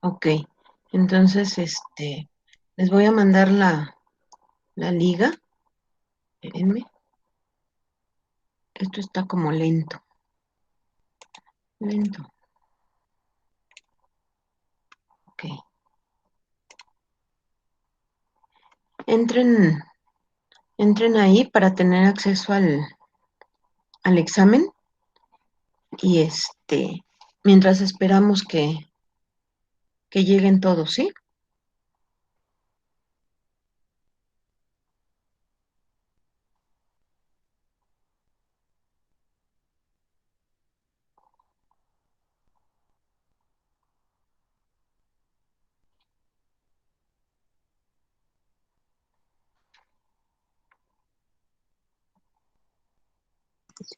Ok, entonces, les voy a mandar la liga. Espérenme, esto está como lento, lento. Ok, entren, entren ahí para tener acceso al examen y mientras esperamos que lleguen todos, ¿sí?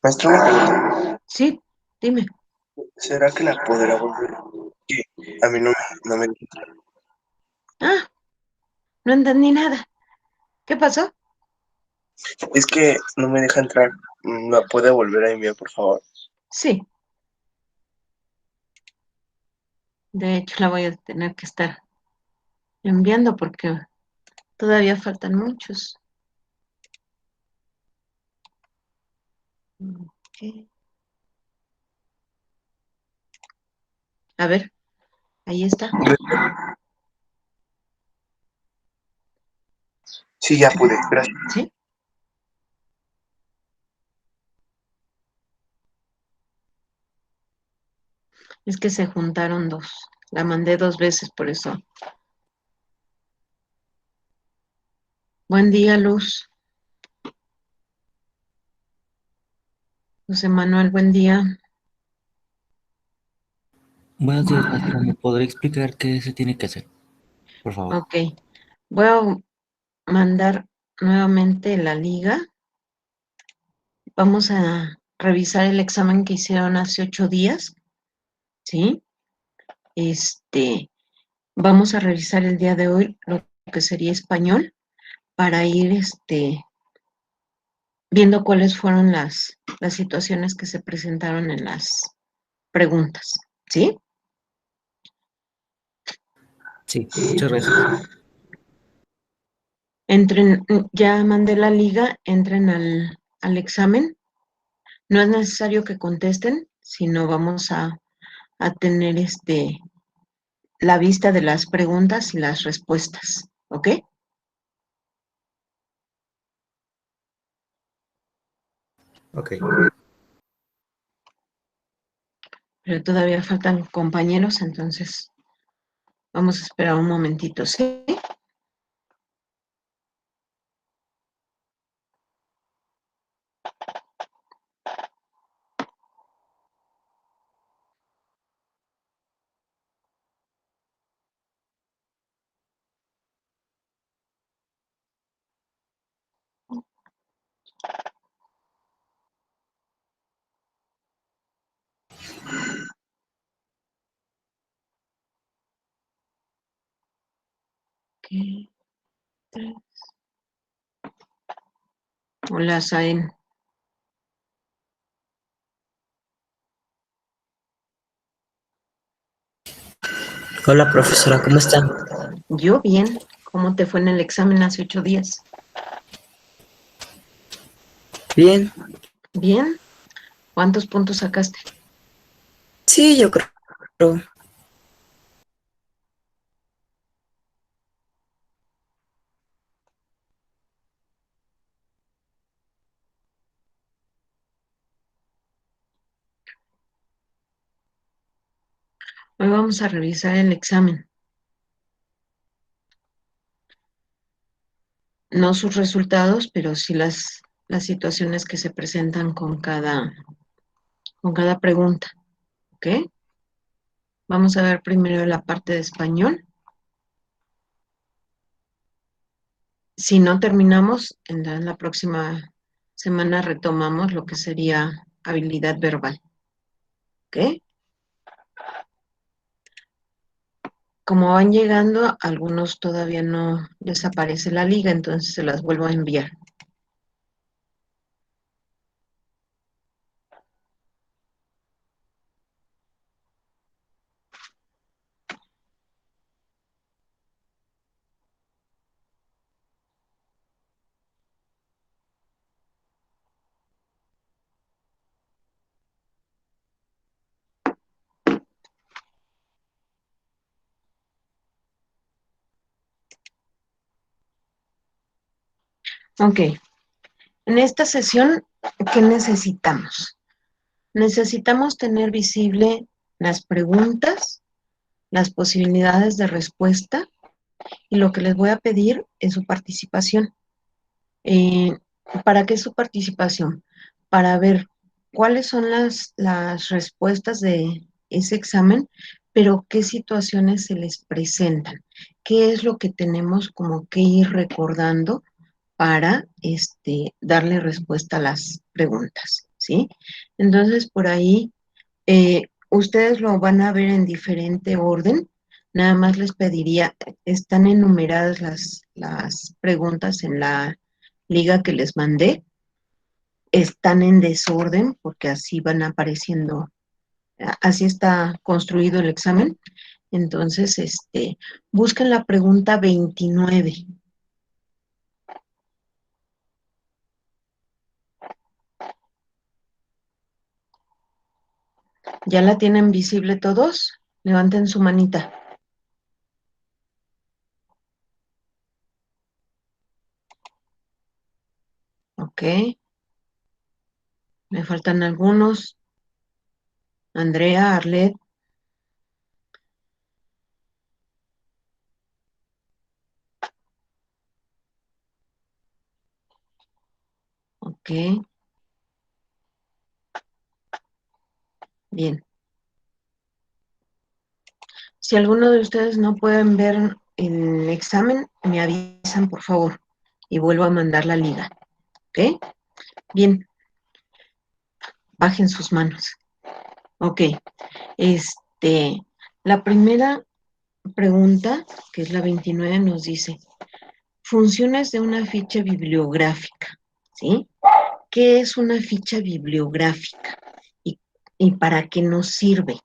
Maestra, una pregunta. Sí, dime. ¿Será que la podrá volver? Que a mí no me deja entrar. Ah, no entendí nada. ¿Qué pasó? Es que no me deja entrar. ¿La puede volver a enviar, por favor? Sí, de hecho la voy a tener que estar enviando porque todavía faltan muchos. Ok. A ver, ahí está. Sí, ya pude. Gracias. ¿Sí? Es que se juntaron dos. La mandé dos veces, por eso. Buen día, Luz. José Manuel, buen día. Buenos días, maestra. ¿Me podría explicar qué se tiene que hacer, por favor? Ok, voy a mandar nuevamente la liga. Vamos a revisar el examen que hicieron hace 8 días, ¿sí? Este, Vamos a revisar el día de hoy lo que sería español para ir, viendo cuáles fueron las situaciones que se presentaron en las preguntas, ¿sí? Sí, muchas gracias. Entren, ya mandé la liga, entren al examen. No es necesario que contesten, sino vamos a tener la vista de las preguntas y las respuestas, ¿ok? Ok. Pero todavía faltan compañeros, entonces vamos a esperar un momentito, ¿sí? Ok. Hola, Saen. Hola profesora, ¿cómo están? Yo bien. ¿Cómo te fue en el examen hace 8 días? Bien. Bien. ¿Cuántos puntos sacaste? Sí, yo creo. Hoy vamos a revisar el examen, no sus resultados, pero sí las situaciones que se presentan con cada pregunta, ¿ok? Vamos a ver primero la parte de español. Si no terminamos, en la próxima semana retomamos lo que sería habilidad verbal, ¿ok? Como van llegando, algunos todavía no les aparece la liga, entonces se las vuelvo a enviar. Ok, en esta sesión, ¿qué necesitamos? Necesitamos tener visible las preguntas, las posibilidades de respuesta y lo que les voy a pedir es su participación. Eh, ¿Para qué su participación? Para ver cuáles son las respuestas de ese examen, pero qué situaciones se les presentan, qué es lo que tenemos como que ir recordando para darle respuesta a las preguntas, ¿sí? Entonces, por ahí, ustedes lo van a ver en diferente orden. Nada más les pediría, están enumeradas las preguntas en la liga que les mandé, están en desorden porque así van apareciendo, así está construido el examen. Entonces, busquen la pregunta 29. ¿Ya la tienen visible todos? Levanten su manita. Ok, me faltan algunos. Andrea, Arlet, ok, bien. Si alguno de ustedes no pueden ver el examen, me avisan, por favor, y vuelvo a mandar la liga, ¿ok? Bien, bajen sus manos. Ok, este, la primera pregunta, que es la 29, nos dice, funciones de una ficha bibliográfica, ¿sí? ¿Qué es una ficha bibliográfica? ¿Y, y para qué nos sirve?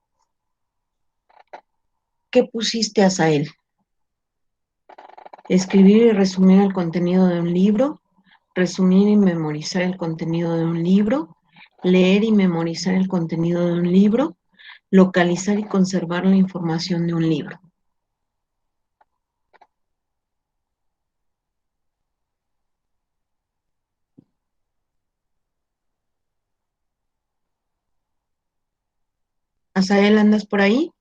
¿Qué pusiste, Asael? Escribir y resumir el contenido de un libro, resumir y memorizar el contenido de un libro, leer y memorizar el contenido de un libro, localizar y conservar la información de un libro. Asael, ¿andas por ahí?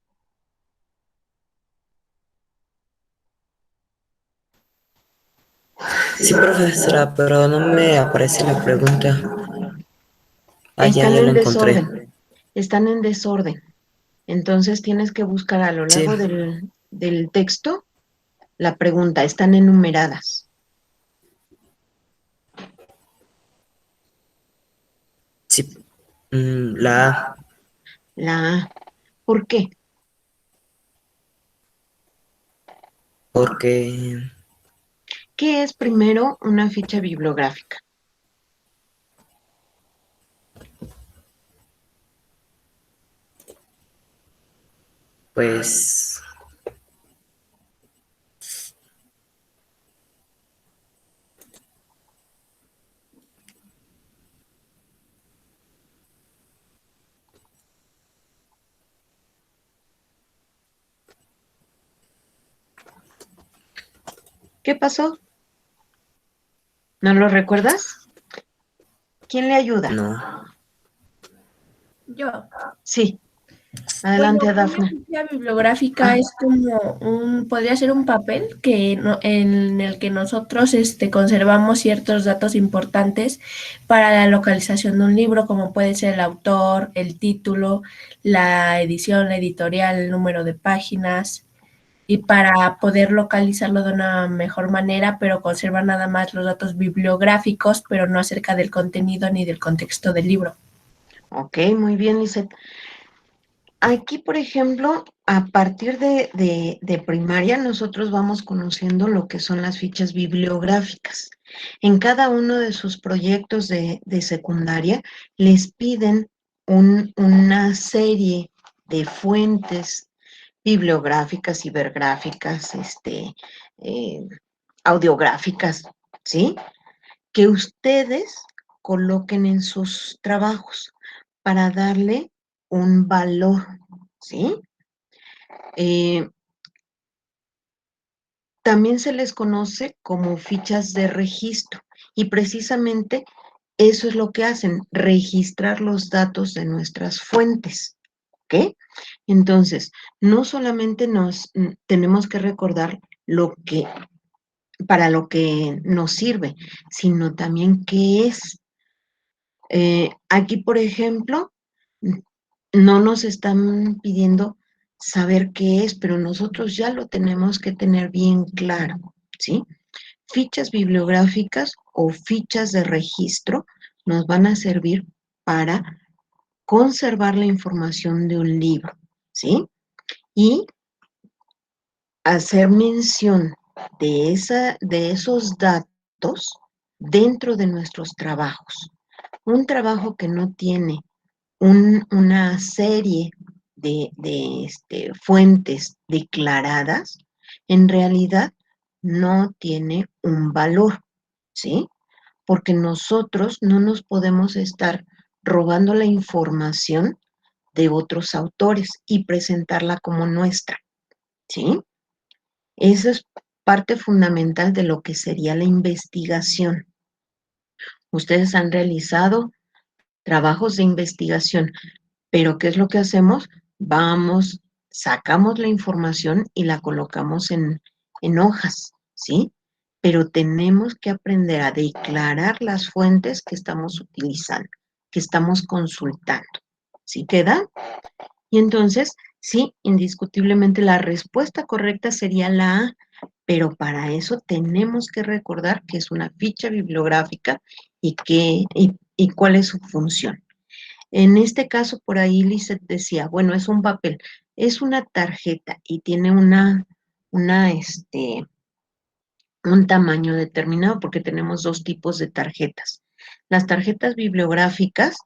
Sí, profesora, pero no me aparece la pregunta. Ah, ya, Están ya la en encontré. desorden, están en desorden. Entonces tienes que buscar a lo Sí, largo del texto la pregunta, están enumeradas. sí. La A, La A, ¿por qué? porque ¿Qué es primero una ficha bibliográfica? pues ¿Qué pasó? ¿No lo recuerdas? ¿Quién le ayuda? no. Yo. Sí, Bueno, adelante, una Dafne. ficha bibliográfica Ah, es como podría ser un papel en el que nosotros conservamos ciertos datos importantes para la localización de un libro, como puede ser el autor, el título, la edición, la editorial, el número de páginas, y para poder localizarlo de una mejor manera, pero conserva nada más los datos bibliográficos, pero no acerca del contenido ni del contexto del libro. ok, muy bien, Lisette. Aquí, por ejemplo, a partir de primaria, nosotros vamos conociendo lo que son las fichas bibliográficas. En cada uno de sus proyectos de secundaria, les piden una serie de fuentes bibliográficas, cibergráficas, eh, audiográficas, ¿sí? Que ustedes coloquen en sus trabajos para darle un valor, ¿sí? Eh, También se les conoce como fichas de registro. Y precisamente eso es lo que hacen, registrar los datos de nuestras fuentes. ¿Ok? Entonces, no solamente tenemos que recordar para lo que nos sirve, sino también qué es. Aquí, por ejemplo, no nos están pidiendo saber qué es, pero nosotros ya lo tenemos que tener bien claro, ¿sí? Fichas bibliográficas o fichas de registro nos van a servir para conservar la información de un libro, ¿sí? Y hacer mención de esos datos dentro de nuestros trabajos. Un trabajo que no tiene una serie de fuentes declaradas, en realidad no tiene un valor, ¿sí? Porque nosotros no nos podemos estar robando la información de otros autores y presentarla como nuestra, ¿sí? Eso es parte fundamental de lo que sería la investigación. Ustedes han realizado trabajos de investigación, pero ¿qué es lo que hacemos? Vamos, sacamos la información y la colocamos en hojas, ¿sí? Pero tenemos que aprender a declarar las fuentes que estamos utilizando, que estamos consultando. ¿Sí queda? Y entonces, sí, indiscutiblemente la respuesta correcta sería la A, pero para eso tenemos que recordar que es una ficha bibliográfica y cuál es su función. En este caso, por ahí Lizeth decía, bueno, es un papel, es una tarjeta y tiene un tamaño determinado porque tenemos dos tipos de tarjetas. Las tarjetas bibliográficas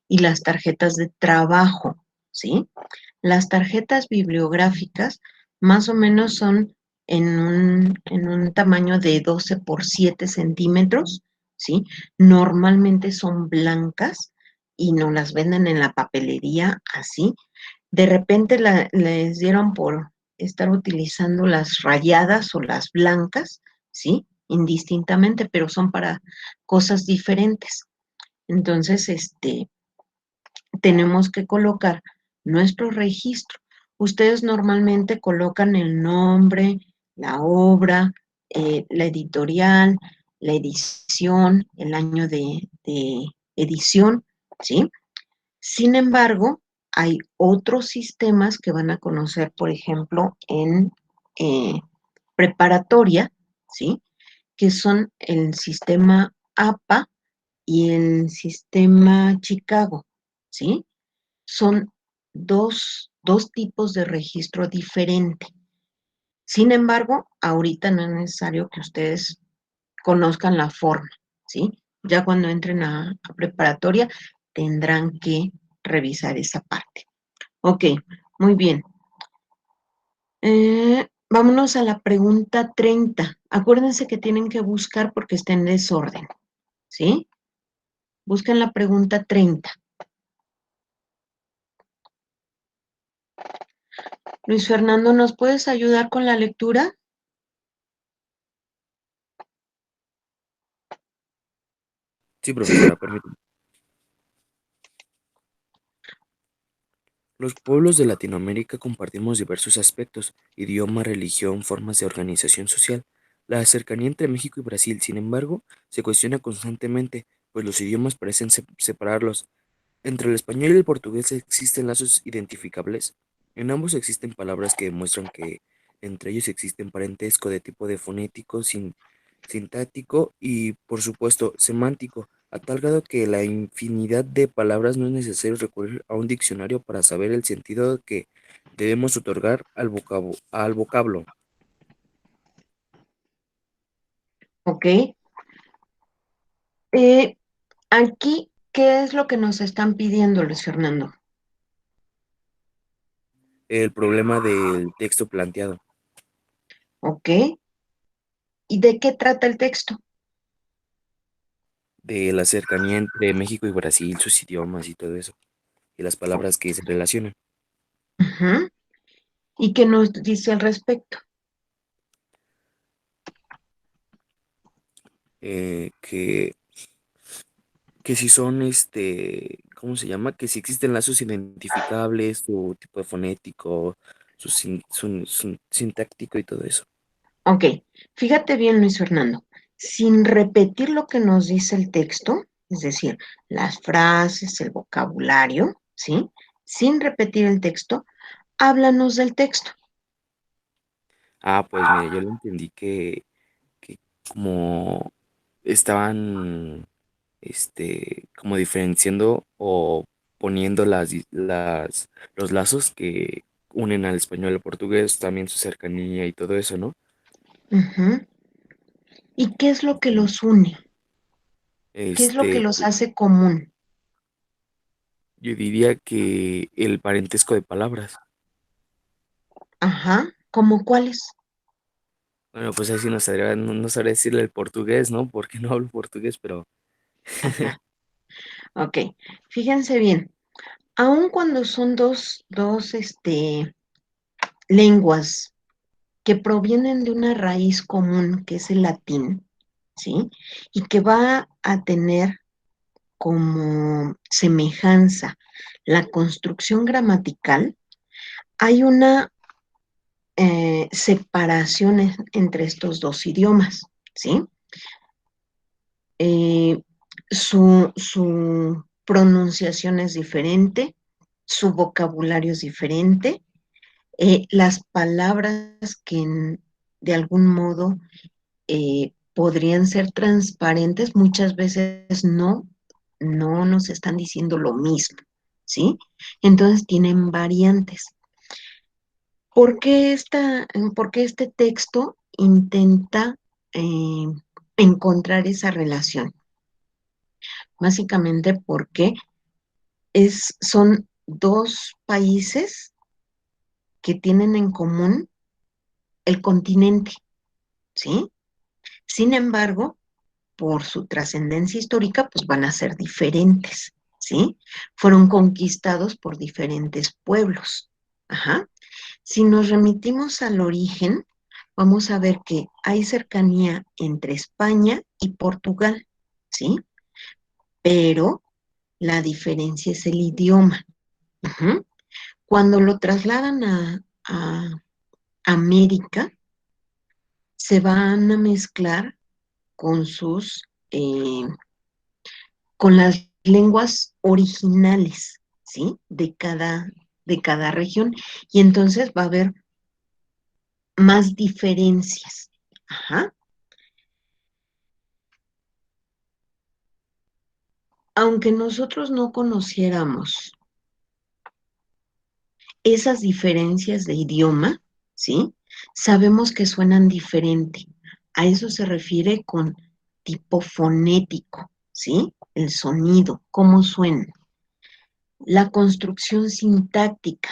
y las tarjetas de trabajo, ¿sí? Las tarjetas bibliográficas más o menos son en un tamaño de 12 por 7 centímetros, ¿sí? Normalmente son blancas y no las venden en la papelería así. De repente les dieron por estar utilizando las rayadas o las blancas, ¿sí? Indistintamente, pero son para cosas diferentes. Entonces, tenemos que colocar nuestro registro. Ustedes normalmente colocan el nombre, la obra, la editorial, la edición, el año de edición, ¿sí? Sin embargo, hay otros sistemas que van a conocer, por ejemplo, en eh, preparatoria, ¿sí? Que son el sistema APA y el sistema Chicago, ¿sí? Son dos tipos de registro diferente. Sin embargo, ahorita no es necesario que ustedes conozcan la forma, ¿sí? Ya cuando entren a preparatoria tendrán que revisar esa parte. Ok, muy bien. Vámonos a la pregunta 30. Acuérdense que tienen que buscar porque está en desorden, ¿sí? Busquen la pregunta 30. Luis Fernando, ¿nos puedes ayudar con la lectura? Sí, profesora, permítame. Los pueblos de Latinoamérica compartimos diversos aspectos: idioma, religión, formas de organización social. La cercanía entre México y Brasil, sin embargo, se cuestiona constantemente, pues los idiomas parecen separarlos. Entre el español y el portugués existen lazos identificables. En ambos existen palabras que demuestran que entre ellos existen parentesco de tipo de fonético, sintáctico y, por supuesto, semántico, a tal grado que la infinidad de palabras no es necesario recurrir a un diccionario para saber el sentido que debemos otorgar al vocablo. Ok. Aquí, ¿qué es lo que nos están pidiendo, Luis Fernando? El problema del texto planteado, Ok. ¿Y de qué trata el texto? de la cercanía entre México y Brasil, sus idiomas y todo eso, y las palabras que se relacionan. Ujú. ¿Y qué nos dice al respecto? que, que si son, ¿cómo se llama? Que si existen lazos identificables, su tipo de fonético, su sintáctico y todo eso. Ok, fíjate bien, Luis Fernando, sin repetir lo que nos dice el texto, es decir, las frases, el vocabulario, ¿sí? Sin repetir el texto, háblanos del texto. Ah, pues mira, yo lo entendí que como estaban, como diferenciando o poniendo los lazos que unen al español y al portugués, también su cercanía y todo eso, ¿no? Ujú. ¿Y qué es lo que los une? ¿Qué es lo que los Pues, hace común? yo diría que el parentesco de palabras. Ajá, ¿cómo cuáles? Bueno, pues así no sabría decirle el portugués, ¿no? Porque no hablo portugués, pero Ajá, ok. Fíjense bien, aun cuando son dos lenguas que provienen de una raíz común, que es el latín, ¿sí? Y que va a tener como semejanza la construcción gramatical, hay una separación entre estos dos idiomas, ¿sí? Eh, su pronunciación es diferente, su vocabulario es diferente, las palabras de algún modo podrían ser transparentes, muchas veces no nos están diciendo lo mismo, ¿sí? Entonces tienen variantes. ¿Por qué este texto intenta eh, encontrar esa relación? Básicamente porque son dos países que tienen en común el continente, ¿sí? Sin embargo, por su trascendencia histórica, pues van a ser diferentes, ¿sí? Fueron conquistados por diferentes pueblos. Ajá. Si nos remitimos al origen, vamos a ver que hay cercanía entre España y Portugal, ¿sí? Pero la diferencia es el idioma. Ujú. Cuando lo trasladan a América, se van a mezclar con eh, con las lenguas originales, ¿sí? De cada región. Y entonces va a haber más diferencias. Ajá. Aunque nosotros no conociéramos esas diferencias de idioma, ¿sí? Sabemos que suenan diferente. A eso se refiere con tipo fonético, ¿sí? El sonido, cómo suena. La construcción sintáctica,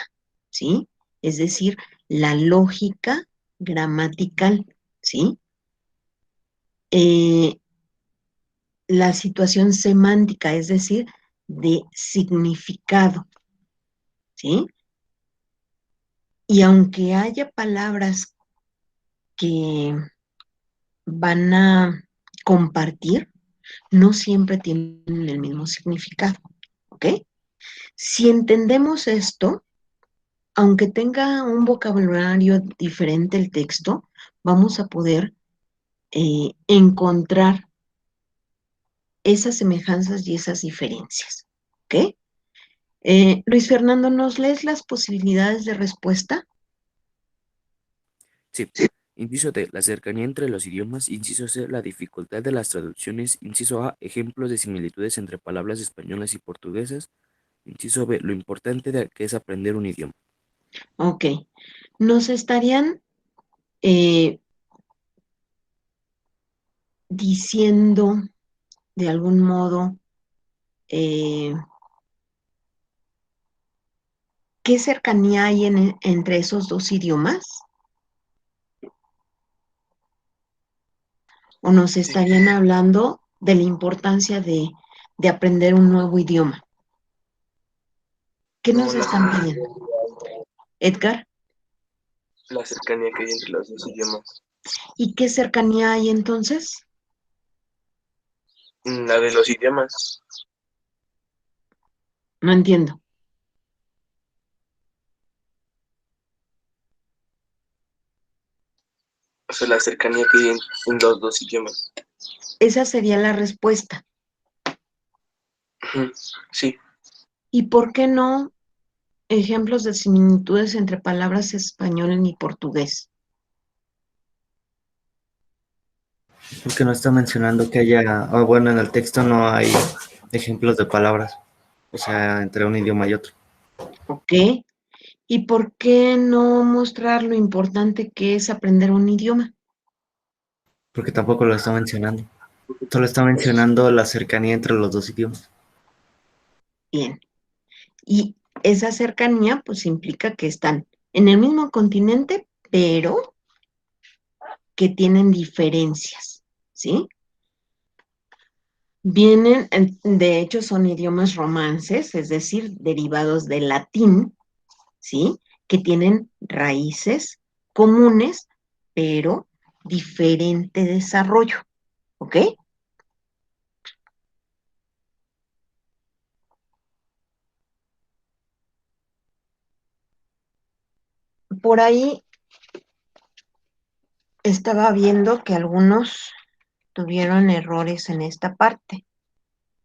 ¿sí? Es decir, la lógica gramatical, ¿sí? Eh, la situación semántica, es decir, de significado, ¿sí? Y aunque haya palabras que van a compartir, no siempre tienen el mismo significado, ¿ok? Si entendemos esto, aunque tenga un vocabulario diferente el texto, vamos a poder encontrar esas semejanzas y esas diferencias, ¿ok? Luis Fernando, ¿nos lees las posibilidades de respuesta? sí. Inciso D, la cercanía entre los idiomas. Inciso C, la dificultad de las traducciones. Inciso A, ejemplos de similitudes entre palabras españolas y portuguesas. Inciso B, lo importante que es aprender un idioma. Ok. Nos estarían eh, diciendo de algún modo eh, qué cercanía hay entre esos dos idiomas, o nos Sí, estarían hablando de la importancia de aprender un nuevo idioma. ¿Qué no, nos están pidiendo? Edgar, la cercanía que hay entre los dos idiomas. ¿y qué cercanía hay entonces? La de los idiomas. No entiendo. O sea, la cercanía que hay en los dos idiomas. Esa sería la respuesta. Ujú, sí. ¿Y por qué no ejemplos de similitudes entre palabras español y portugués? Porque no está mencionando que haya, o bueno, en el texto no hay ejemplos de palabras, o sea, entre un idioma y otro. ¿Ok? ¿Y por qué no mostrar lo importante que es aprender un idioma? Porque tampoco lo está mencionando. Solo está mencionando la cercanía entre los dos idiomas. Bien. Y esa cercanía, pues implica que están en el mismo continente, pero que tienen diferencias, ¿sí? Vienen, de hecho, son idiomas romances, es decir, derivados del latín, ¿sí? Que tienen raíces comunes, pero diferente desarrollo, ¿ok? Por ahí estaba viendo que algunos tuvieron errores en esta parte,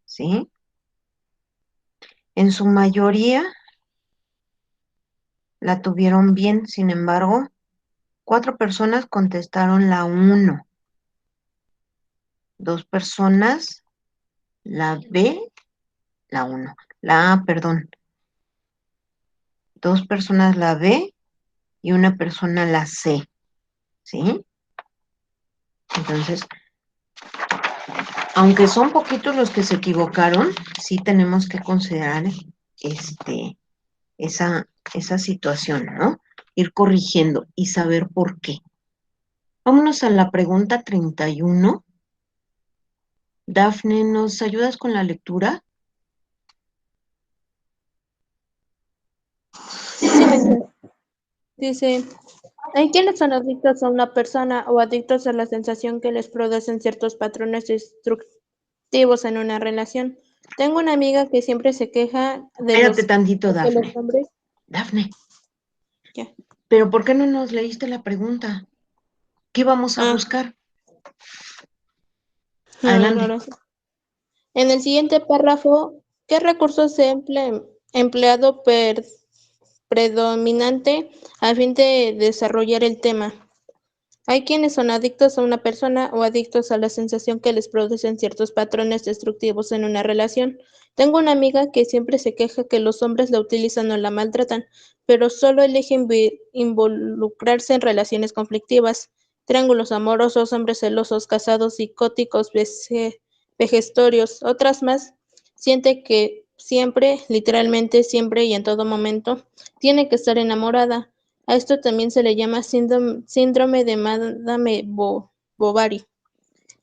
¿sí? En su mayoría la tuvieron bien, sin embargo, 4 personas contestaron la 1, 2 personas la B, la 1, la A, perdón, 2 personas la B y una persona la C, ¿sí? Entonces, aunque son poquitos los que se equivocaron, sí tenemos que considerar este, esa situación, ¿no? Ir corrigiendo y saber por qué. Vámonos a la pregunta 31. Dafne, ¿nos ayudas con la lectura? Sí, maestra. Dice, hay quienes son adictos a una persona o adictos a la sensación que les producen ciertos patrones destructivos en una relación. Tengo una amiga que siempre se queja Espérate tantito, de que los Dafne. hombres... Dafne, Ya. ¿pero por qué no nos leíste la pregunta? ¿Qué vamos a Ah, buscar? no Adelante. lo sé. En el siguiente párrafo, ¿qué recursos se ha empleado predominante a fin de desarrollar el tema? Hay quienes son adictos a una persona o adictos a la sensación que les producen ciertos patrones destructivos en una relación. Tengo una amiga que siempre se queja que los hombres la utilizan o la maltratan, pero solo elige involucrarse en relaciones conflictivas. Triángulos amorosos, hombres celosos, casados, psicóticos, vejestorios, otras más. Siente que siempre, literalmente siempre y en todo momento, tiene que estar enamorada. A esto también se le llama síndrome de Madame Bovary.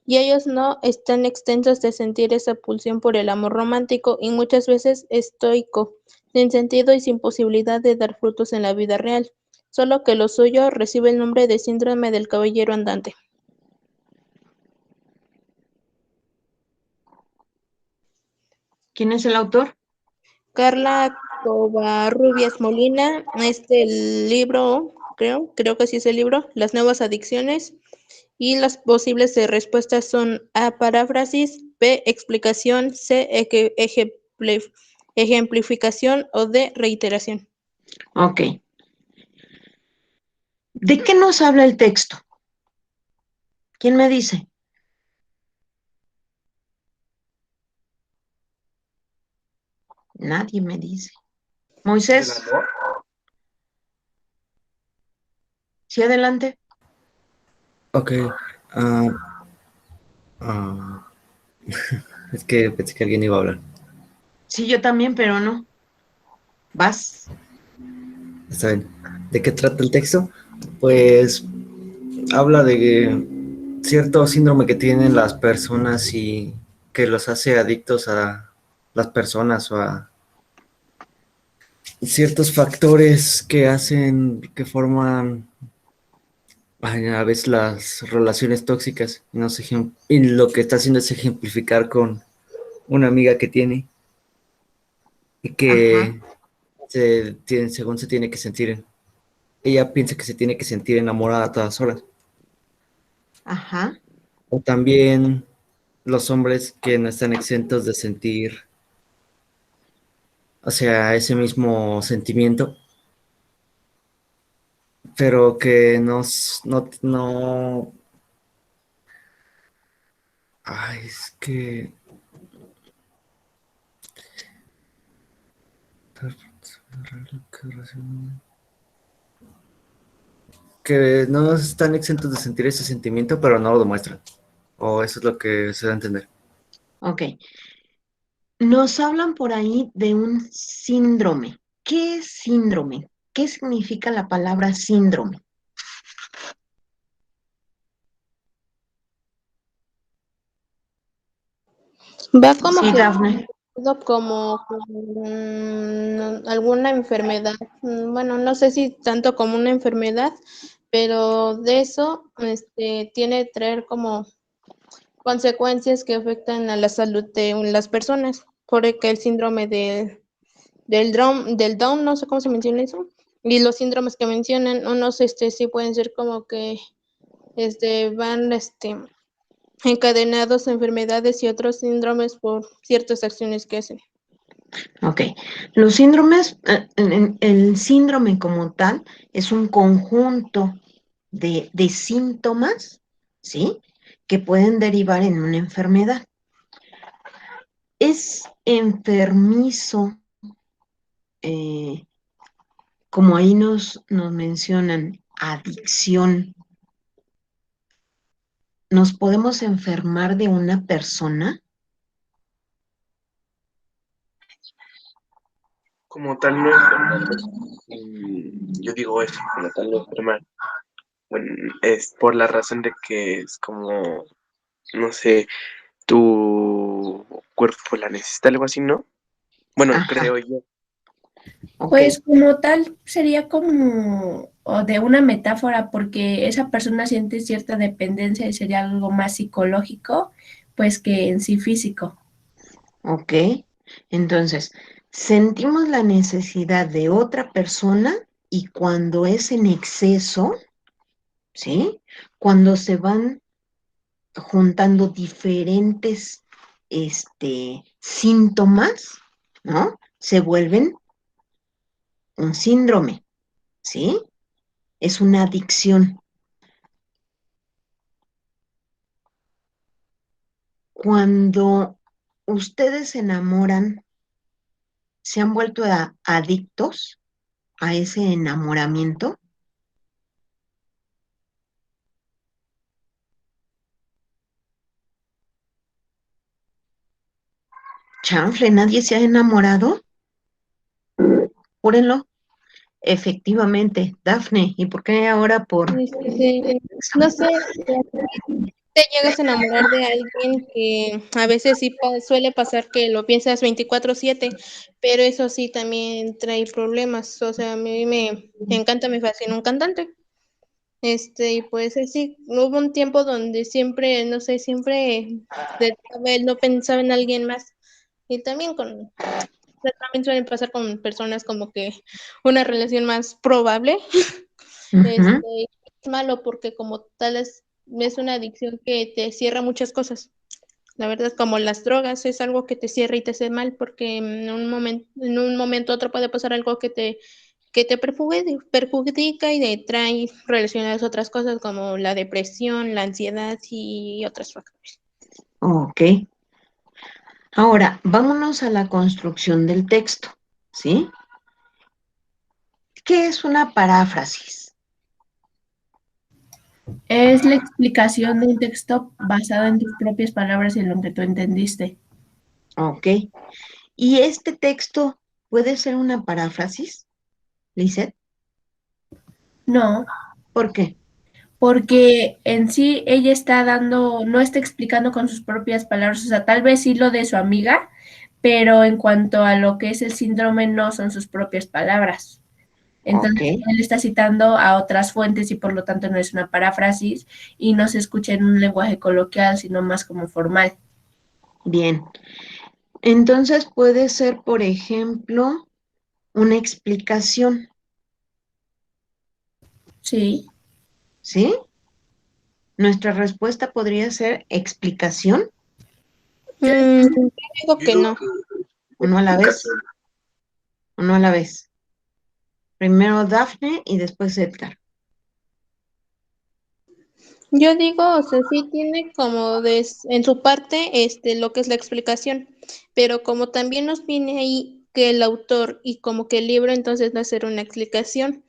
Y ellos no están exentos de sentir esa pulsión por el amor romántico y muchas veces estoico, sin sentido y sin posibilidad de dar frutos en la vida real. Solo que lo suyo recibe el nombre de síndrome del caballero andante. ¿Quién es el autor? Carla Covarrubias Molina, el libro, creo que sí es el libro, Las nuevas adicciones, y las posibles respuestas son A, paráfrasis, B, explicación, C, ejemplificación o D, reiteración. Ok. ¿De qué nos habla el texto? ¿Quién me dice? Nadie me dice. ¿Del Moisés, amor? sí, adelante. Ok. ah, ah, es que pensé que alguien iba a hablar. Sí, yo también, pero no. Vas. Está bien. ¿De qué trata el texto? Pues habla de cierto síndrome que tienen las personas y que los hace adictos a las personas o a ciertos factores que hacen, que forman a veces las relaciones tóxicas. Y lo que está haciendo es ejemplificar con una amiga que tiene y que según se tiene que sentir, ella piensa que se tiene que sentir enamorada a todas horas. Ajá. O también los hombres que no están exentos de sentir, o sea, ese mismo sentimiento, pero que no, ay, es que no están exentos de sentir ese sentimiento, pero no lo demuestran. O eso es lo que se da a entender. Ok. Nos hablan por ahí de un síndrome. ¿Qué es síndrome? ¿Qué significa la palabra síndrome? Va como Sí, que Dafne. como con alguna enfermedad. Bueno, no sé si tanto como una enfermedad, pero de eso tiene traer como consecuencias que afectan a la salud de las personas. Por el que el síndrome del Down, no sé cómo se menciona eso, y los síndromes que mencionan, unos sí pueden ser como que van encadenados a enfermedades y otros síndromes por ciertas acciones que hacen. Ok. Los síndromes, el síndrome como tal es un conjunto de síntomas, ¿sí? Que pueden derivar en una enfermedad. Es enfermizo, como ahí nos mencionan, adicción. ¿Nos podemos enfermar de una persona? Como tal no enfermar, yo digo eso, como tal no enfermar. Bueno, es por la razón de que es como, no sé, tu cuerpo la necesita, algo así, ¿no? Bueno, Ajá, creo yo. ok, Pues como tal sería como o de una metáfora porque esa persona siente cierta dependencia y sería algo más psicológico pues que en sí físico. ok. Entonces, sentimos la necesidad de otra persona y cuando es en exceso, ¿sí? Cuando se van juntando diferentes síntomas, ¿no? Se vuelven un síndrome, ¿sí? Es una adicción. Cuando ustedes se enamoran, ¿se han vuelto adictos a ese enamoramiento? Chanfle, ¿nadie se ha enamorado? Júrenlo. Efectivamente, Dafne. ¿Y por qué ahora por... No sé, te llegas a enamorar de alguien que a veces sí suele pasar que lo piensas 24/7, pero eso sí también trae problemas. O sea, a mí me encanta, me fascina un cantante. Y pues sí, hubo un tiempo donde siempre, no sé, siempre él no pensaba en alguien más. Y también también suelen pasar con personas como que una relación más probable. Ujú. Es malo porque como tal es una adicción que te cierra muchas cosas. La verdad, como las drogas, es algo que te cierra y te hace mal porque en un momento otro puede pasar algo que te perjudica y te trae relacionadas otras cosas como la depresión, la ansiedad y otros factores. Ok. Ahora, vámonos a la construcción del texto, ¿sí? ¿Qué es una paráfrasis? Es la explicación de un texto basado en tus propias palabras y en lo que tú entendiste. Ok. ¿Y este texto puede ser una paráfrasis, Lizeth? No, ¿Por qué? porque en sí ella está dando, no está explicando con sus propias palabras, o sea, tal vez sí lo de su amiga, pero en cuanto a lo que es el síndrome no son sus propias palabras. Entonces, Ok, él está citando a otras fuentes y por lo tanto no es una paráfrasis y no se escucha en un lenguaje coloquial, sino más como formal. bien. Entonces puede ser, por ejemplo, una explicación, Sí, ¿sí? Nuestra respuesta podría ser explicación, Yo digo Yo que digo no. que uno a la vez, explicación. uno a la vez. Primero Dafne y después Edgar. Yo digo, o sea, sí tiene como en su parte lo que es la explicación, pero como también nos viene ahí que el autor y como que el libro entonces va a ser una explicación.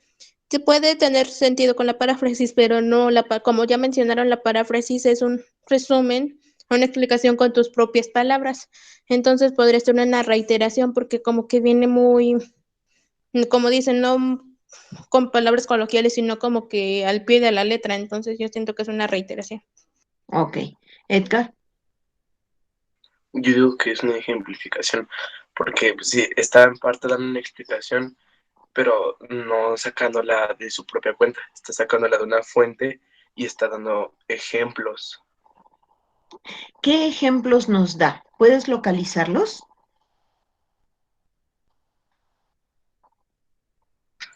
Se puede tener sentido con la paráfrasis, pero no como ya mencionaron, la paráfrasis es un resumen, una explicación con tus propias palabras. Entonces podría ser una reiteración porque como que viene muy, como dicen, no con palabras coloquiales, sino como que al pie de la letra. Entonces yo siento que es una reiteración. Ok. Edgar, Yo digo que es una ejemplificación, porque pues, sí, está en parte dando una explicación, pero no sacándola de su propia cuenta, está sacándola de una fuente y está dando ejemplos. ¿qué ejemplos nos da? ¿Puedes localizarlos?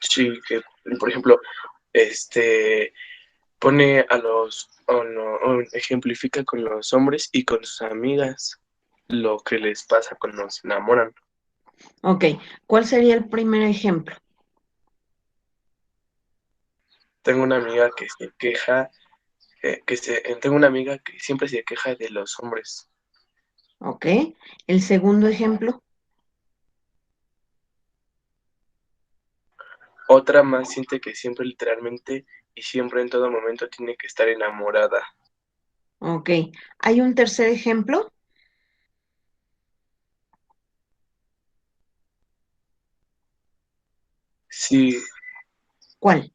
Sí, que, por ejemplo, este pone o ejemplifica con los hombres y con sus amigas lo que les pasa cuando se enamoran. Ok. ¿Cuál sería el primer ejemplo? Tengo una amiga que se queja, tengo una amiga que siempre se queja de los hombres. Ok. El segundo ejemplo. Otra más siente que siempre literalmente y siempre en todo momento tiene que estar enamorada. Ok. ¿Hay un tercer ejemplo? Sí, ¿Cuál?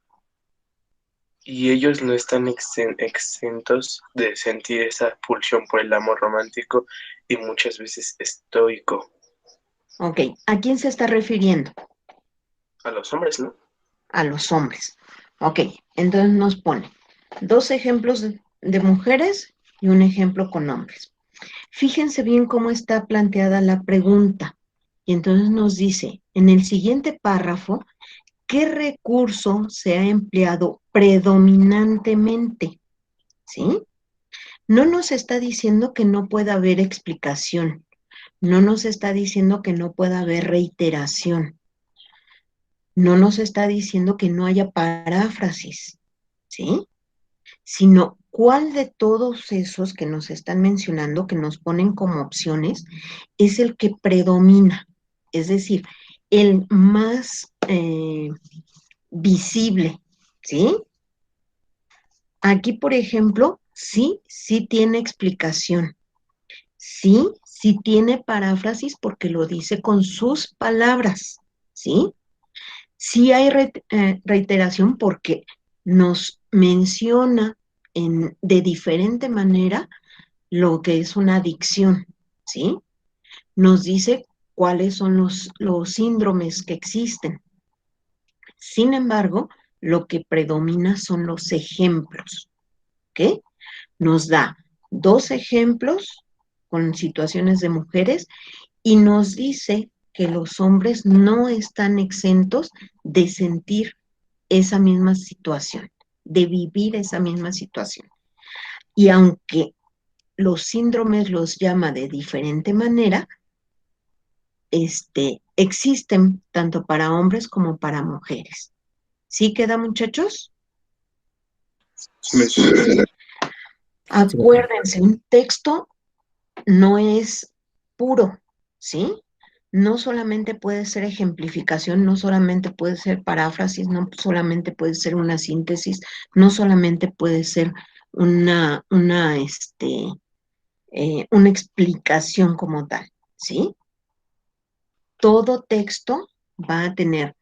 y ellos no están exentos de sentir esa pulsión por el amor romántico y muchas veces estoico. Ok. ¿A quién se está refiriendo? A los hombres, ¿no? A los hombres. Ok. Entonces nos pone dos ejemplos de mujeres y un ejemplo con hombres. Fíjense bien cómo está planteada la pregunta. Y entonces nos dice, en el siguiente párrafo, ¿qué recurso se ha empleado predominantemente? ¿Sí? No nos está diciendo que no pueda haber explicación, no nos está diciendo que no pueda haber reiteración, no nos está diciendo que no haya paráfrasis, ¿sí? Sino cuál de todos esos que nos están mencionando, que nos ponen como opciones, es el que predomina, es decir, el más visible, ¿sí? Aquí, por ejemplo, sí tiene explicación, sí tiene paráfrasis porque lo dice con sus palabras, ¿sí? Sí hay reiteración porque nos menciona de diferente manera lo que es una adicción, ¿sí? Nos dice cuáles son los síndromes que existen. Sin embargo, lo que predomina son los ejemplos, ¿ok? Nos da dos ejemplos con situaciones de mujeres y nos dice que los hombres no están exentos de sentir esa misma situación, de vivir esa misma situación. Y aunque los síndromes los llama de diferente manera, existen tanto para hombres como para mujeres. ¿Sí queda, muchachos? Sí, me suena. Sí, profe. Acuérdense, un texto no es puro, ¿sí? No solamente puede ser ejemplificación, no solamente puede ser paráfrasis, no solamente puede ser una síntesis, no solamente puede ser una explicación como tal, ¿sí? Todo texto va a tener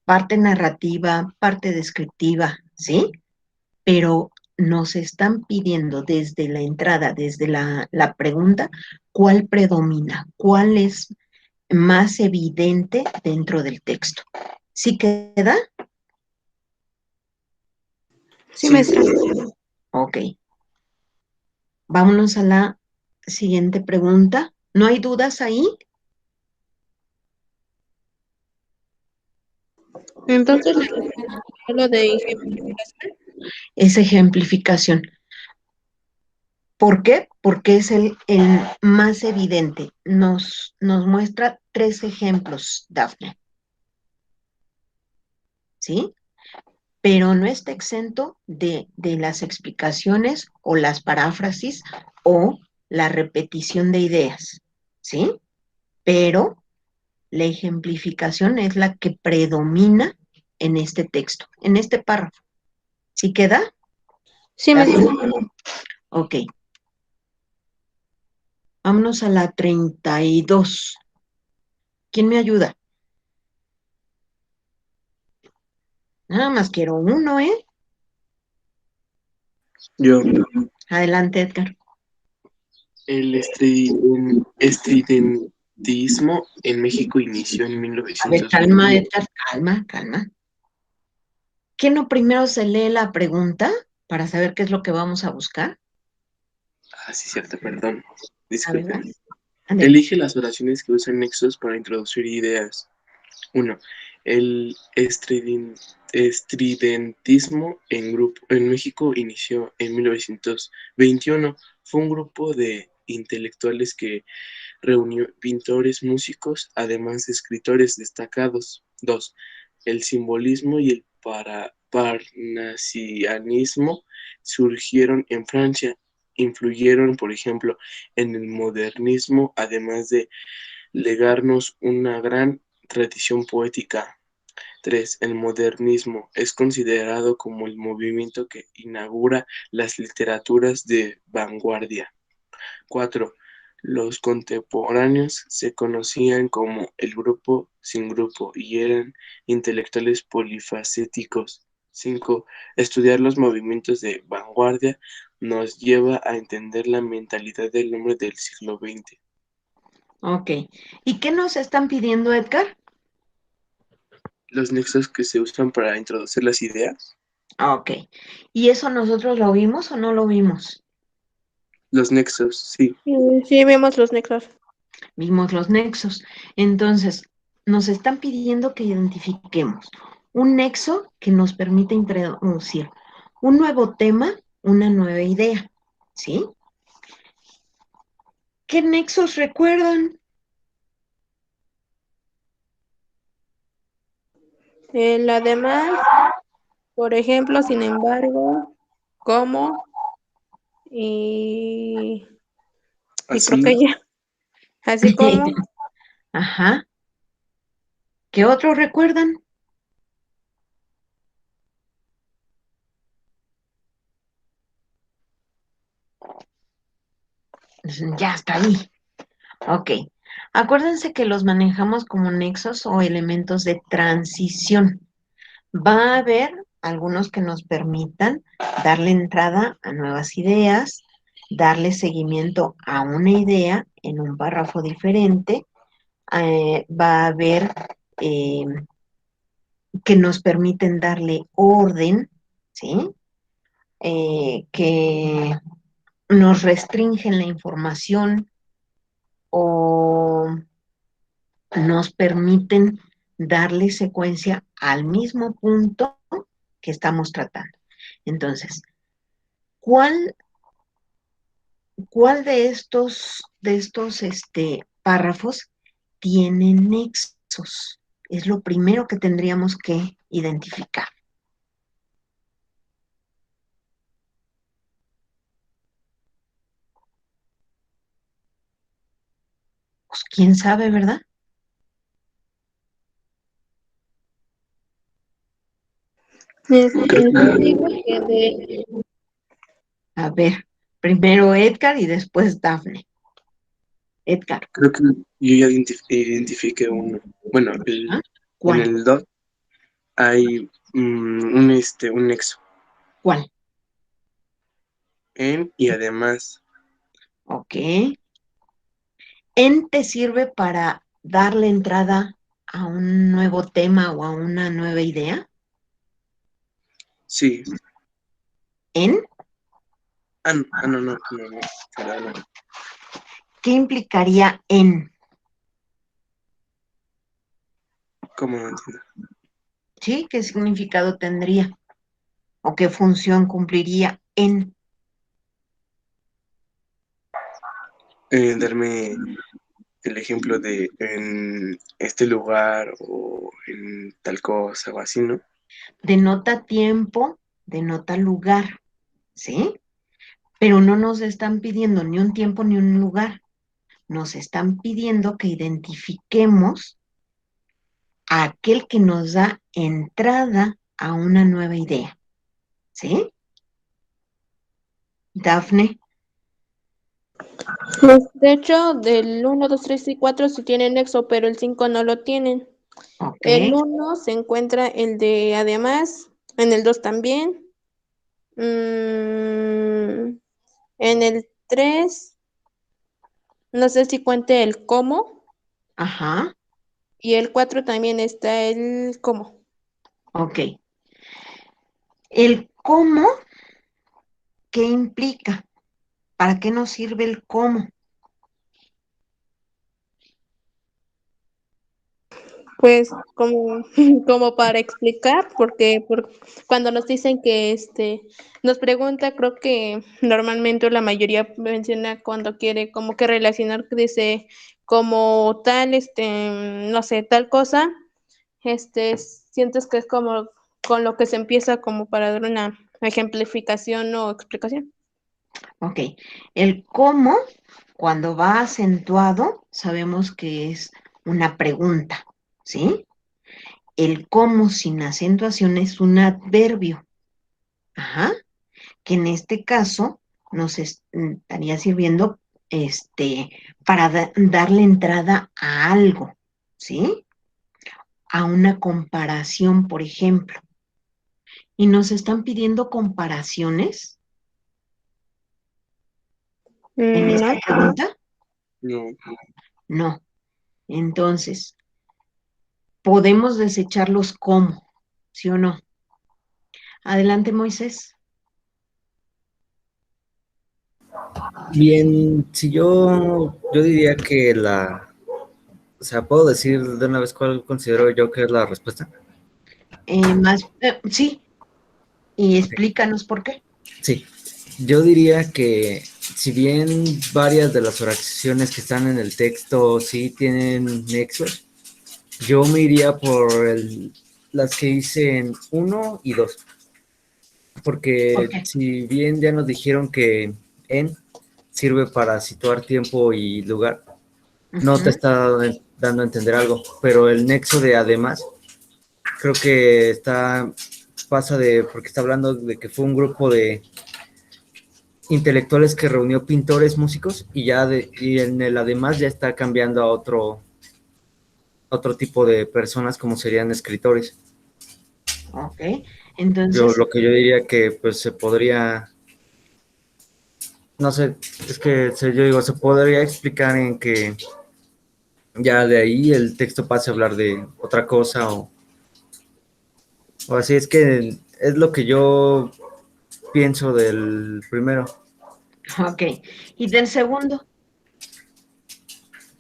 parte narrativa, parte descriptiva, ¿sí? Pero nos están pidiendo desde la entrada, desde la pregunta, cuál predomina, cuál es más evidente dentro del texto, ¿Sí queda? Sí, maestra. Ok. Vámonos a la siguiente pregunta. ¿No hay dudas ahí? Entonces, lo de ejemplificación. Es ejemplificación. ¿Por qué? Porque es el más evidente. Nos muestra 3 ejemplos, Dafne. ¿Sí? Pero no está exento de las explicaciones o las paráfrasis o la repetición de ideas. ¿Sí? Pero la ejemplificación es la que predomina en este texto, en este párrafo. ¿Sí queda? Sí, Dafne. maestra. Ok. Vámonos a la 32. ¿Quién me ayuda? Nada más quiero uno, ¿eh? Yo, Adelante, Edgar. el estridentismo en México inició en A ver, calma, 1921. Edgar, calma, calma. ¿Qué no primero se lee la pregunta para saber qué es lo que vamos a buscar? Ah, sí, cierto, perdón. A ver, Disculpen. ande. Elige las oraciones que usan nexos para introducir ideas. 1. El estridentismo en México inició en 1921. Fue un grupo de intelectuales que reunió pintores, músicos, además de escritores destacados. 2. El simbolismo y el parnasianismo surgieron en Francia. Influyeron, por ejemplo, en el modernismo, además de legarnos una gran tradición poética. 3. El modernismo es considerado como el movimiento que inaugura las literaturas de vanguardia. 4. Los contemporáneos se conocían como el grupo sin grupo y eran intelectuales polifacéticos. 5. Estudiar los movimientos de vanguardia nos lleva a entender la mentalidad del hombre del siglo XX. Ok. ¿Y qué nos están pidiendo, Edgar? Los nexos que se usan para introducir las ideas. Ok. ¿Y eso nosotros lo vimos o no lo vimos? Los nexos, sí. Sí, vemos los nexos. Vimos los nexos. Entonces, nos están pidiendo que identifiquemos un nexo que nos permita introducir un nuevo tema, una nueva idea. ¿Sí? ¿Qué nexos recuerdan? Además, por ejemplo, sin embargo, como y creo que Así, ya, así como, Ajá. ¿Qué otros recuerdan? Ya está ahí. Ok. Acuérdense que los manejamos como nexos o elementos de transición. Va a haber algunos que nos permitan darle entrada a nuevas ideas, darle seguimiento a una idea en un párrafo diferente. Va a haber eh, que nos permiten darle orden, ¿sí? Que nos restringen la información o nos permiten darle secuencia al mismo punto que estamos tratando. Entonces, ¿cuál, cuál de estos párrafos tiene nexos? Es lo primero que tendríamos que identificar. Pues, ¿quién sabe, verdad? creo yo que, digo que A ver, primero Edgar y después Dafne. Edgar, creo que yo ya identifiqué uno. Bueno, ¿ah? en ¿Cuál? el DOT hay un nexo. ¿Cuál? En y además, Ok. En te sirve para darle entrada a un nuevo tema o a una nueva idea? Sí. ¿En? No. Perdón. ¿Qué implicaría en? ¿Cómo no entiendo? ¿Sí? ¿Qué significado tendría? ¿O qué función cumpliría en? Darme el ejemplo de en este lugar o en tal cosa o así, ¿no? Denota tiempo, denota lugar, ¿sí? Pero no nos están pidiendo ni un tiempo ni un lugar. Nos están pidiendo que identifiquemos a aquel que nos da entrada a una nueva idea, ¿sí? Dafne, Pues, de hecho, del 1, 2, 3 y 4 sí tienen nexo, pero el 5 no lo tienen. ok, El 1 se encuentra el de además, en el 2 también. En el 3 no sé si cuente el cómo, ajá, y el 4 también está el cómo. ok. El cómo, ¿qué implica? ¿Para qué nos sirve el cómo? Pues como, como para explicar, porque cuando nos dicen que nos pregunta, creo que normalmente la mayoría menciona cuando quiere como que relacionar, dice como tal, no sé, tal cosa, sientes que es como con lo que se empieza como para dar una ejemplificación o explicación. Ok, el cómo, cuando va acentuado, sabemos que es una pregunta, ¿sí? El cómo sin acentuación es un adverbio, ajá, que en este caso nos estaría sirviendo para darle entrada a algo, ¿sí? A una comparación, por ejemplo. Y nos están pidiendo comparaciones en esta No. pregunta. No. No. Entonces, podemos desecharlos como, ¿sí o no? Adelante, Moisés. Bien, si yo diría que o sea, ¿puedo decir de una vez cuál considero yo que es la respuesta? Sí, y explícanos por qué. Sí, yo diría que si bien varias de las oraciones que están en el texto sí tienen nexos, yo me iría por las que dicen 1 y 2, porque Ok. si bien ya nos dijeron que en sirve para situar tiempo y lugar, no te Ujú. está dando a entender algo, pero el nexo de además creo que porque está hablando de que fue un grupo de intelectuales que reunió pintores, músicos, y en el además ya está cambiando a otro tipo de personas como serían escritores. Ok. Entonces, Lo que yo diría que pues se podría, no sé, es que yo digo, se podría explicar en que ya de ahí el texto pase a hablar de otra cosa o así, es que es lo que yo pienso del primero. ok. ¿Y del segundo?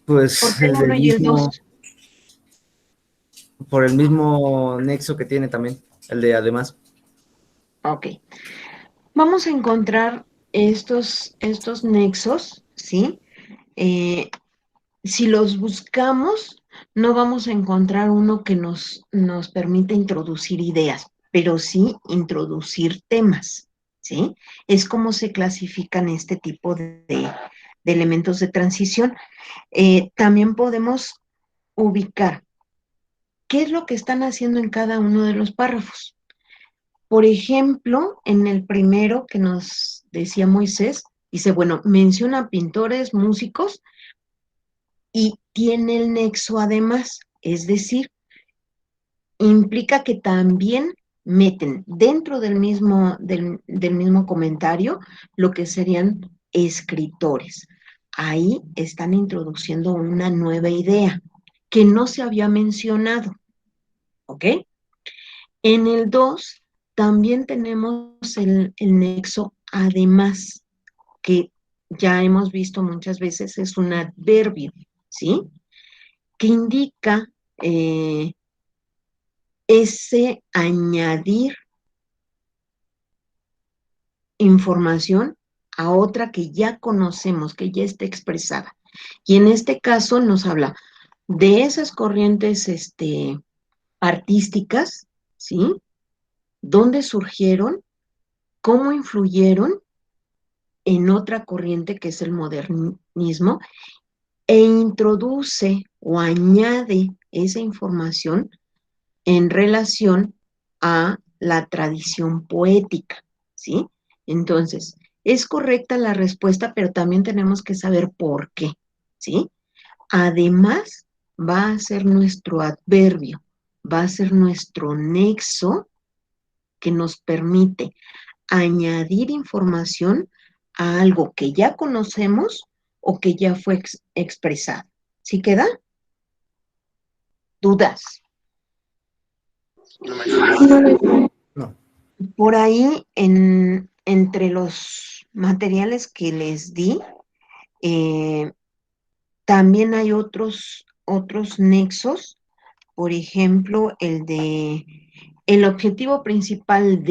¿Por Pues qué el uno y el dos? por el mismo nexo que tiene también, el de además. Ok. Vamos a encontrar estos nexos, ¿sí? Eh, si los buscamos, no vamos a encontrar uno que nos permita introducir ideas, pero sí introducir temas, ¿sí? Es como se clasifican este tipo de elementos de transición. También podemos ubicar qué es lo que están haciendo en cada uno de los párrafos. Por ejemplo, en el primero que nos decía Moisés, dice, bueno, menciona pintores, músicos y tiene el nexo además, es decir, implica que también meten dentro del mismo comentario lo que serían escritores. Ahí están introduciendo una nueva idea. que no se había mencionado, ¿ok? En el 2 también tenemos el nexo además, que ya hemos visto muchas veces, es un adverbio, ¿sí? Que indica ese añadir información a otra que ya conocemos, que ya está expresada. Y en este caso nos habla de esas corrientes artísticas, ¿sí? ¿Dónde surgieron? ¿Cómo influyeron en otra corriente que es el modernismo? E introduce o añade esa información en relación a la tradición poética, ¿sí? Entonces, es correcta la respuesta, pero también tenemos que saber por qué, ¿sí? Además, va a ser nuestro adverbio, va a ser nuestro nexo que nos permite añadir información a algo que ya conocemos o que ya fue expresado. ¿Sí queda? ¿Dudas? No, maestra. No. Por ahí, entre los materiales que les di, también hay otros nexos, por ejemplo, el objetivo principal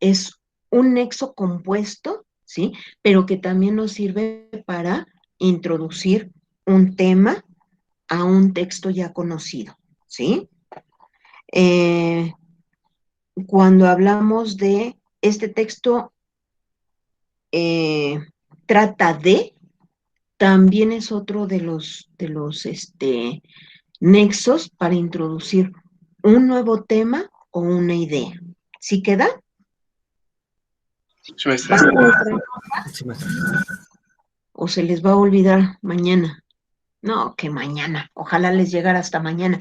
es un nexo compuesto, ¿sí? Pero que también nos sirve para introducir un tema a un texto ya conocido, ¿sí? Cuando hablamos de este texto trata de, también es otro de los nexos para introducir un nuevo tema o una idea. ¿Sí queda? Sí, maestra. Sí, maestra. ¿O se les va a olvidar mañana? No, que mañana. Ojalá les llegara hasta mañana.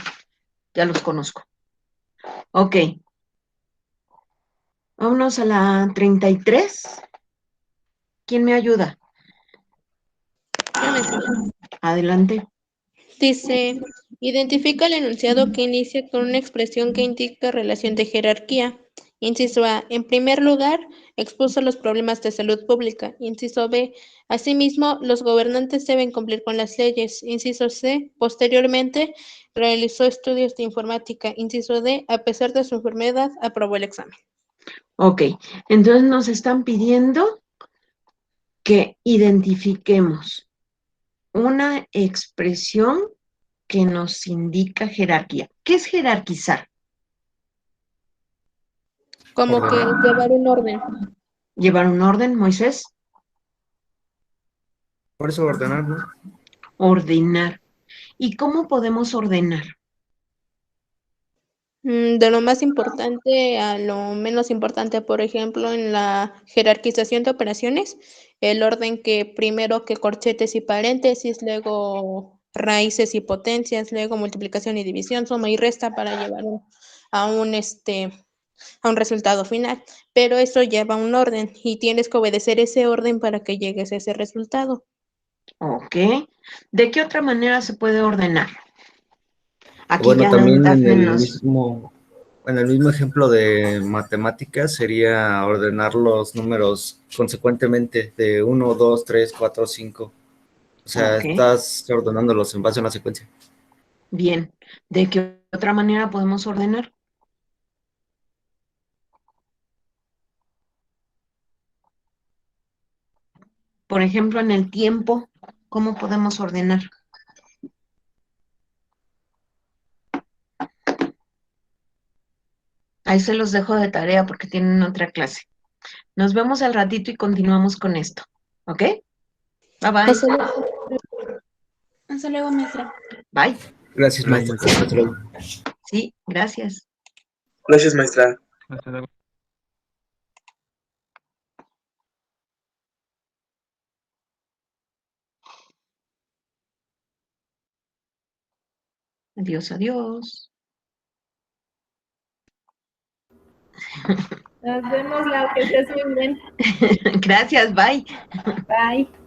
Ya los conozco. Ok. Vámonos a la 33. ¿Quién me ayuda? Ya me sé. Adelante. Dice, identifica el enunciado que inicia con una expresión que indica relación de jerarquía. Inciso A, en primer lugar, expuso los problemas de salud pública. Inciso B, asimismo, los gobernantes deben cumplir con las leyes. Inciso C, posteriormente, realizó estudios de informática. Inciso D, a pesar de su enfermedad, aprobó el examen. Ok. Entonces nos están pidiendo que identifiquemos una expresión que nos indica jerarquía. ¿Qué es jerarquizar? Como que llevar un orden. Llevar un orden, Moisés. Por eso ordenar, ¿no? Ordenar. ¿Y cómo podemos ordenar? De lo más importante a lo menos importante, por ejemplo, en la jerarquización de operaciones, el orden que primero que corchetes y paréntesis, luego raíces y potencias, luego multiplicación y división, suma y resta para llevar a a un resultado final. Pero eso lleva un orden y tienes que obedecer ese orden para que llegues a ese resultado. Ok. ¿De qué otra manera se puede ordenar? Aquí Bueno, ya también Dafne nos... en el mismo ejemplo de matemáticas sería ordenar los números consecuentemente de 1, 2, 3, 4, 5. O sea, Ok, estás ordenándolos en base a una secuencia. bien. ¿De qué otra manera podemos ordenar? Por ejemplo, en el tiempo, ¿cómo podemos ordenar? Ahí se los dejo de tarea porque tienen otra clase. Nos vemos al ratito y continuamos con esto. ¿Ok? Bye bye. Hasta luego, maestra. Bye. Gracias, Hola, maestra. maestra. Hasta luego. Sí, gracias. Gracias, maestra. Hasta luego. Adiós, adiós. Nos vemos, Lau, que estés muy bien. Gracias, bye. Bye.